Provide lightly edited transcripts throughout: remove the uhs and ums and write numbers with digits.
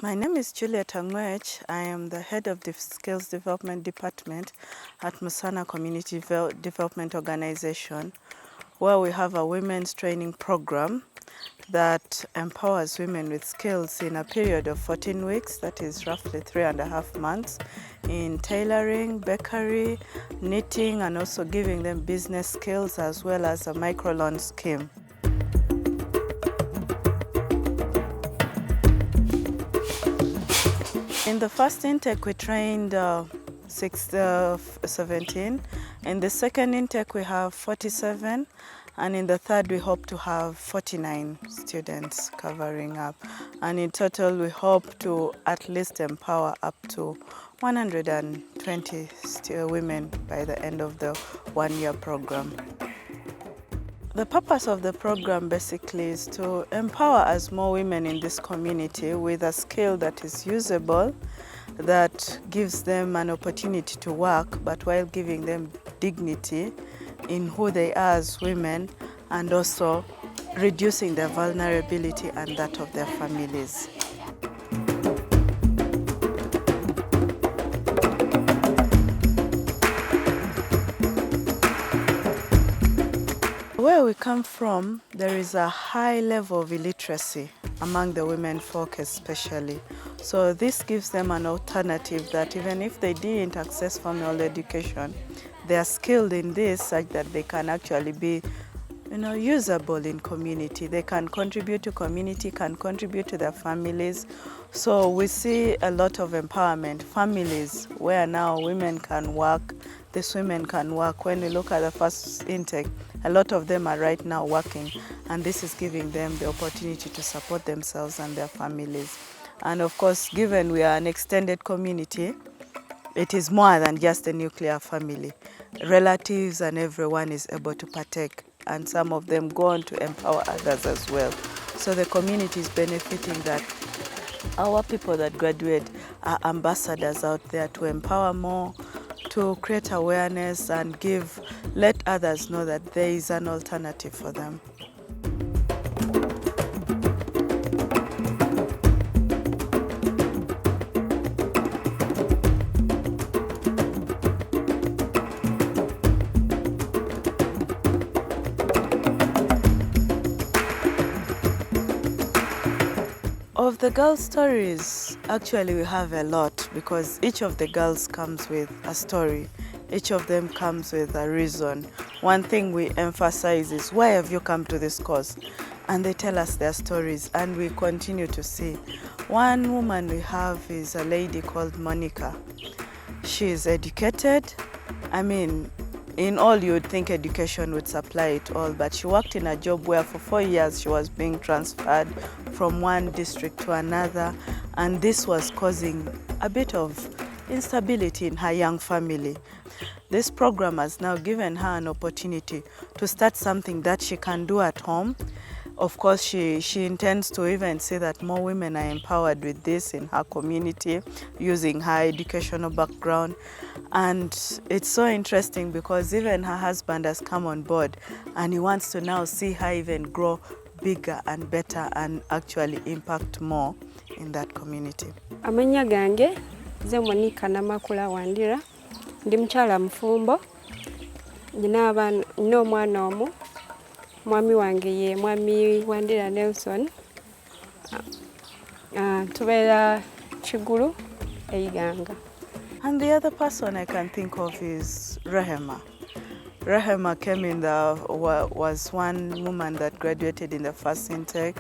My name is Julia Tangwech. I am the head of the Skills Development Department at Musana Community Development Organization, where we have a women's training program that empowers women with skills in a period of 14 weeks, that is roughly 3.5 months, in tailoring, bakery, knitting, and also giving them business skills as well as a microloan scheme. In the first intake, we trained 17. In the second intake, we have 47. And in the third, we hope to have 49 students covering up. And in total, we hope to at least empower up to 120 women by the end of the one-year program. The purpose of the program basically is to empower as more women in this community with a skill that is usable, that gives them an opportunity to work, but while giving them dignity in who they are as women, and also reducing their vulnerability and that of their families. Where we come from, there is a high level of illiteracy among the women folk especially. So this gives them an alternative that even if they didn't access formal education, they are skilled in this such that they can actually be usable in community. They can contribute to community, can contribute to their families. So we see a lot of empowerment, families where now women can work, these women can work. When we look at the first intake, a lot of them are right now working, and this is giving them the opportunity to support themselves and their families. And of course, given we are an extended community, it is more than just a nuclear family. Relatives and everyone is able to partake, and some of them go on to empower others as well. So the community is benefiting that our people that graduate are ambassadors out there to empower more, to create awareness and let others know that there is an alternative for them. Of the girls' stories, actually we have a lot because each of the girls comes with a story. Each of them comes with a reason. One thing we emphasize is, why have you come to this course? And they tell us their stories, and we continue to see. One woman we have is a lady called Monica. She is educated. In all, you would think education would supply it all, but she worked in a job where for 4 years she was being transferred from one district to another, and this was causing a bit of instability in her young family. This program has now given her an opportunity to start something that she can do at home. Of course, she intends to even see that more women are empowered with this in her community using her educational background. And it's so interesting because even her husband has come on board, and he wants to now see her even grow bigger and better and actually impact more in that community. Amanya gange ze Monica Namakula Wandira, ndi mchala mfumbo, njina omwana omu, mwami wange ye mwami Wandira Nelson, tubeera Kigulu Eiganga. And the other person I can think of is Rehema. Rehema came in was one woman that graduated in the first intake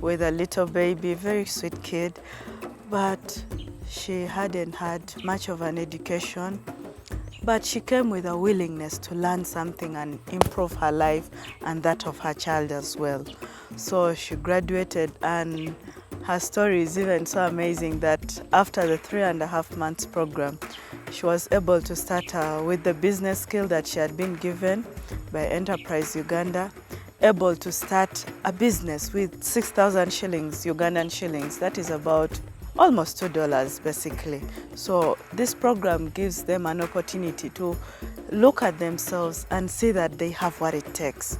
with a little baby, very sweet kid, but she hadn't had much of an education. But she came with a willingness to learn something and improve her life and that of her child as well. So she graduated, and her story is even so amazing that after the 3.5 months program, she was able to start with the business skill that she had been given by Enterprise Uganda, able to start a business with 6,000 shillings, Ugandan shillings. That is about almost $2 basically. So this program gives them an opportunity to look at themselves and see that they have what it takes.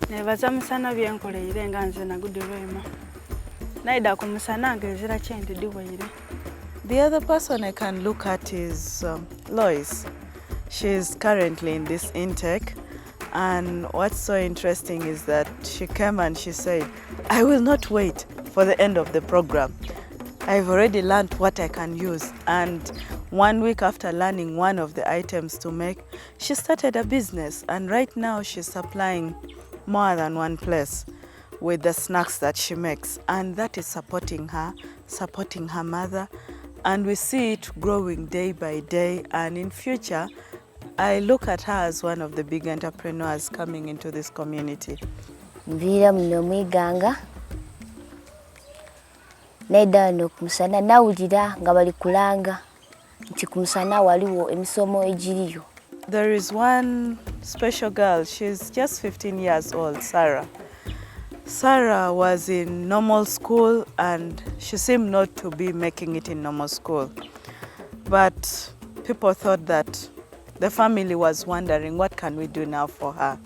Nebaza Musana byenkoleire nga nze naguddirwemu. Naida ku Musana ngezira kyendi diwaire. The other person I can look at is Lois. She's currently in this intake, and what's so interesting is that she came and she said, I will not wait for the end of the program. I've already learned what I can use, and 1 week after learning one of the items to make, she started a business, and right now she's supplying more than one place with the snacks that she makes, and that is supporting her mother, and we see it growing day by day. And in future, I look at her as one of the big entrepreneurs coming into this community. Mvira mno mwiganga naida no kumusana nawulira nga bali kulanga nti kumusana waliwo emisomo ejiriyo. There is one special girl, she's just 15 years old, Sarah. Sarah was in normal school and she seemed not to be making it in normal school. But people thought that the family was wondering, what can we do now for her?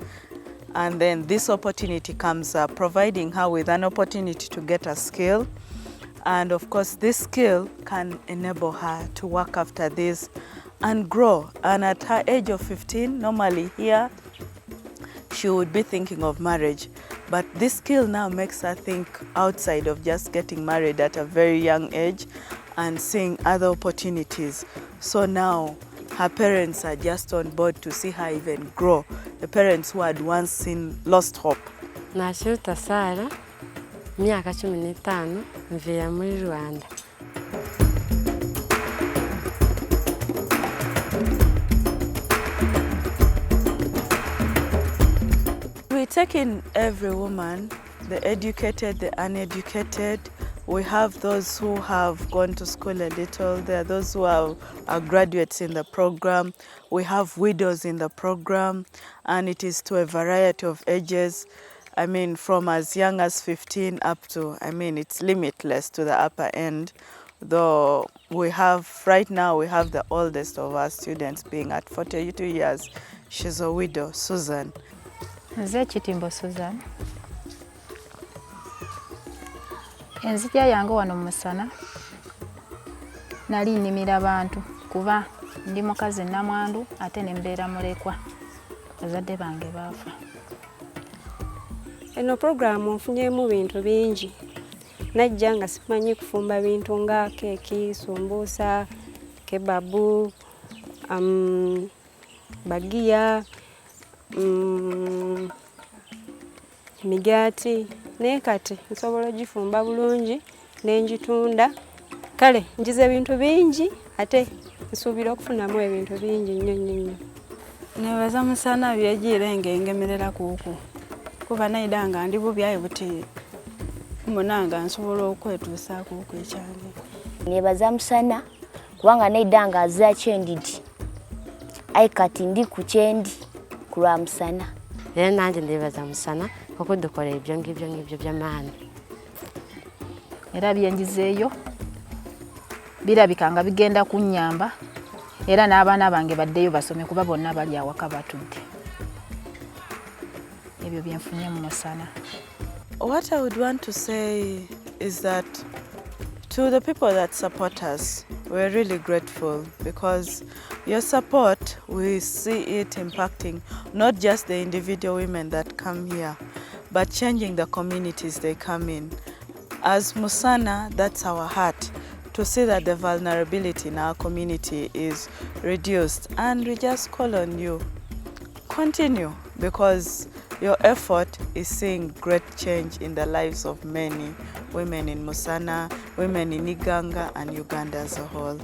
And then this opportunity comes up, providing her with an opportunity to get a skill. And of course, this skill can enable her to work after this and grow. And at her age of 15, normally here, she would be thinking of marriage. But this skill now makes her think outside of just getting married at a very young age and seeing other opportunities. So now her parents are just on board to see her even grow. The parents who had once lost hope. Nashuta Sara, miaka 15, mvira muri Rwanda. We take in every woman, the educated, the uneducated. We have those who have gone to school a little. There are those who are graduates in the program. We have widows in the program, and it is to a variety of ages. I mean, from as young as 15 up to, it's limitless to the upper end. Though right now we have the oldest of our students being at 42 years. She's a widow, Susan. Nze Kitimbo Susan. Enzija yange wano Musana. Nali nnimira bantu kuba ndi mukazi namwandu ate ne mbeera mulekwa. Bazadde bange baafa. Eno programu nfunyemu bintu bingi. Najja nga simanyi kufumba bintu nga keeki, sumbusa, kebabu, bagia, migati, naye kati nsobola gifumba bulungi n'engitunda. Kale njize bintu bingi ate nsuubira okufunamu ebintu bingi nnyo. Nebaza Musana byegire ngengemerera kuku. Kuba naida nga ndi bubyayo buti munanga nsobola okwetuusa kuku ekyange. Nebaza Musana kubanga naida nga azza kyendidi. Ai kati ndi ku kyendi kulwa Musana. Nanje ndibaza Musana kuko dukora ibyo ngibyo by'amahane. Era byenjizeeyo birabika nga bigenda kunnyamba era n'abaana bange baddeyo basome kuba bonna bali awaka batudde. Ebyo byenfunye mu Musana. What I would want to say is that to the people that support us, we're really grateful because your support, we see it impacting not just the individual women that come here, but changing the communities they come in. As Musana, that's our heart, to see that the vulnerability in our community is reduced. And we just call on you, continue, because your effort is seeing great change in the lives of many women in Musana, women in Iganga and Uganda as a whole.